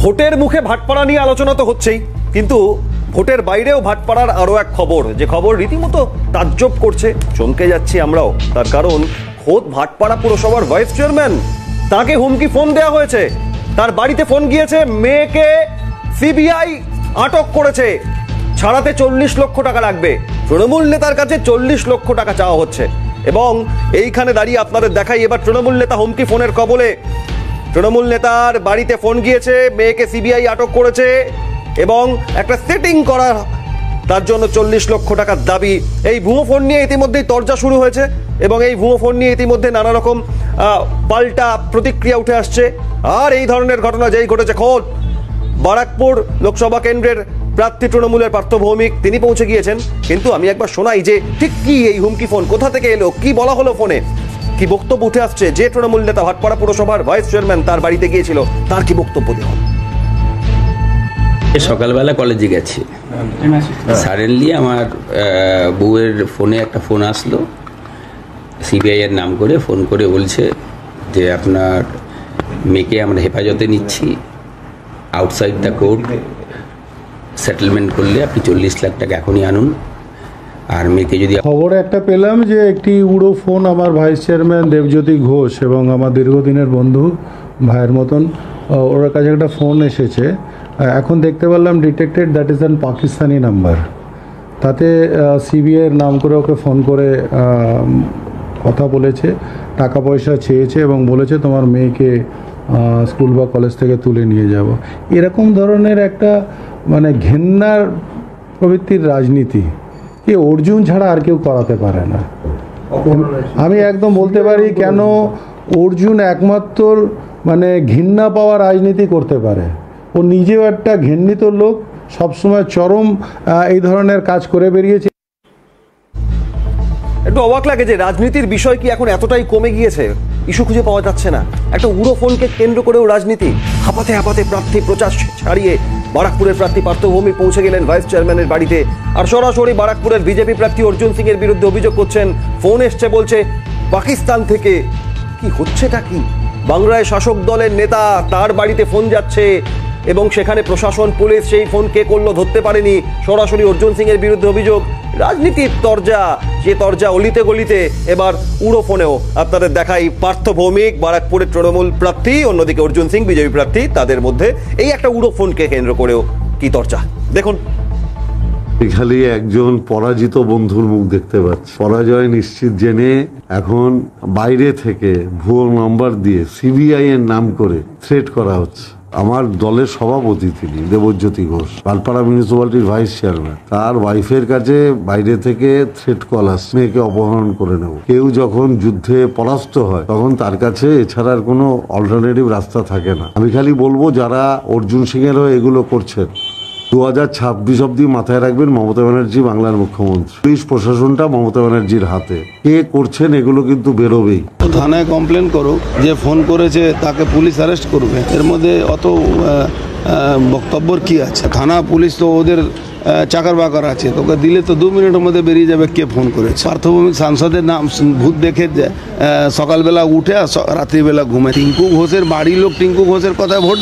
ভোটের মুখে ভাটপাড়া নিয়ে আলোচনা তো হচ্ছেই, কিন্তু ভোটের বাইরেও ভাটপাড়ার আরো এক খবর, যে খবর রীতিমতো তাজ্জব করছে, চমকে যাচ্ছি আমরাও। তার কারণ খোদ ভাটপাড়া পুরসভার ভাইস চেয়ারম্যান, তাকে হুমকি ফোন দেওয়া হয়েছে, তার বাড়িতে ফোন গিয়েছে, মেয়েকে সিবিআই আটক করেছে, ছাড়াতে 40 লক্ষ টাকা লাগবে। তৃণমূল নেতার কাছে 40 লক্ষ টাকা চাওয়া হচ্ছে। এবং এইখানে দাঁড়িয়ে আপনাদের দেখাই এবার তৃণমূল নেতা হুমকি ফোনের কবলে। তৃণমূল নেতার বাড়িতে ফোন গিয়েছে, মেয়েকে সিবিআই আটক করেছে এবং একটা সেটিং করা, তার জন্য 40 লক্ষ টাকার দাবি। এই ভুয়ো ফোন নিয়ে ইতিমধ্যেই তরজা শুরু হয়েছে এবং এই ভুয়ো ফোন নিয়ে ইতিমধ্যে নানা রকম পাল্টা প্রতিক্রিয়া উঠে আসছে। আর এই ধরনের ঘটনা যেই ঘটেছে, খোদ বারাকপুর লোকসভা কেন্দ্রের প্রার্থী তৃণমূলের পার্থ ভৌমিক, তিনি পৌঁছে গিয়েছেন। কিন্তু আমি একবার শোনাই যে ঠিক কি এই হুমকি ফোন, কোথা থেকে এলো, কি বলা হলো ফোনে, কি বক্তব্য উঠে আসছে। যে তৃণমূল নেতা ভাটপাড়া পুরসভার ভাইস চেয়ারম্যান তার বাড়িতে গিয়েছিল, তার কি বক্তব্য দেওয়া। সকালবেলা কলেজে গেছি, সাডেনলি আমার বউয়ের ফোনে একটা ফোন আসলো, সিবিআই এর নাম করে ফোন করে বলছে যে আপনার মেয়েকে আমরা হেফাজতে নিচ্ছি, আউটসাইড দ্য কোর্ট সেটেলমেন্ট করলে আপনি 40 লাখ টাকা এখনই আনুন, আর মেয়েকে যদি। খবরে একটা পেলাম যে একটি উড়ো ফোন আমার ভাইস চেয়ারম্যান দেবজ্যোতি ঘোষ এবং আমার দীর্ঘদিনের বন্ধু ভাইয়ের মতন, ওর কাছে একটা ফোন এসেছে। এখন দেখতে পারলাম detected, that is an Pakistani number. তাতে সিবিআইয়ের নাম করে ওকে ফোন করে কথা বলেছে, টাকা পয়সা চেয়েছে এবং বলেছে তোমার মেয়েকে স্কুল বা কলেজ থেকে তুলে নিয়ে যাব। এরকম ধরনের একটা মানে ঘেন্নার প্রবৃত্তির রাজনীতি কি অর্জুন ছাড়া আর কেউ করাতে পারে না। আমি একদম বলতে পারি কেন অর্জুন একমাত্র মানে ঘৃণা পাওয়া রাজনীতি করতে পারে। ও নিজেও একটা ঘৃণিত লোক, সবসময় চরম এই ধরনের কাজ করে বেরিয়েছে। একটু অবাক লাগে যে রাজনীতির বিষয় কি এখন এতটাই কমে গিয়েছে, ইস্যু খুঁজে পাওয়া যাচ্ছে না। একটা উড়ো ফোনকে কেন্দ্র করেও রাজনীতি, হাঁপাতে হাঁপাতে প্রার্থী প্রচার ছাড়িয়ে বারাকপুরের প্রার্থী পার্থ ভৌমিক পৌঁছে গেলেন ভাইস চেয়ারম্যানের বাড়িতে। আর সরাসরি বারাকপুরের বিজেপি প্রার্থী অর্জুন সিং এর বিরুদ্ধে অভিযোগ করছেন, ফোন এসছে বলছে পাকিস্তান থেকে। কি হচ্ছেটা কি? বাংলায় শাসক দলের নেতা, তার বাড়িতে ফোন যাচ্ছে এবং সেখানে প্রশাসন, পুলিশ সেই ফোন কে করলো ধরতে পারেনি। সরাসরি অর্জুন সিং এর বিরুদ্ধে অভিযোগ। রাজনীতির তরজা, যে তরজা অলিতে গলিতে, এবার উড়ো ফোনেও। আপনাদের দেখাই পার্থ ভৌমিক বারাকপুরের তৃণমূল প্রার্থী, অন্যদিকে অর্জুন সিং বিজেপি প্রার্থী, তাদের মধ্যে এই একটা উড়ো ফোনকে কেন্দ্র করেও কি তরজা দেখুন। খালি একজন পরাজিত বন্ধুর মুখ দেখতে পাচ্ছি, পরাজয় নিশ্চিত জেনে এখন বাইরে থেকে ভুয়ো নাম্বার দিয়ে সিবিআই এর নাম করে থ্রেট করা হচ্ছে। আমার দলের সভাপতি তিনি দেবজ্যোতি ঘোষ, পালপাড়া মিউনিসিপ্যালিটির ভাইস চেয়ারম্যান, তার ওয়াইফের কাছে বাইরে থেকে থ্রেট কল আসছে, মেয়েকে অপহরণ করে নেব। কেউ যখন যুদ্ধে পরাস্ত হয় তখন তার কাছে এছাড়া আর কোনো অল্টারনেটিভ রাস্তা থাকে না। আমি খালি বলবো যারা অর্জুন সিং এরও এগুলো করছেন, 2026 অব্দি মাথায় রাখবেন মমতা ব্যানার্জি বাংলার মুখ্যমন্ত্রী, পুলিশ প্রশাসনটা মমতা ব্যানার্জির হাতে। কে করছেন এগুলো কিন্তু বেরোবেই। থানায় কমপ্লেন করো, যে ফোন করেছে তাকে পুলিশ অ্যারেস্ট করবে, এর মধ্যে অত বক্তব্যর কি আছে? থানা পুলিশ তো ওদের চাকর বাকর আছে, তোকে দিলে তো 2 মিনিটের মধ্যে বেরিয়ে যাবে কে ফোন করেছে। পার্থ ভৌমিক সাংসদের নাম ভূত দেখে সকালবেলা উঠে আর রাত্রিবেলা ঘুমে। টিঙ্কু ঘোষের বাড়ির লোক টিঙ্কু ঘোষের কথায় ভোট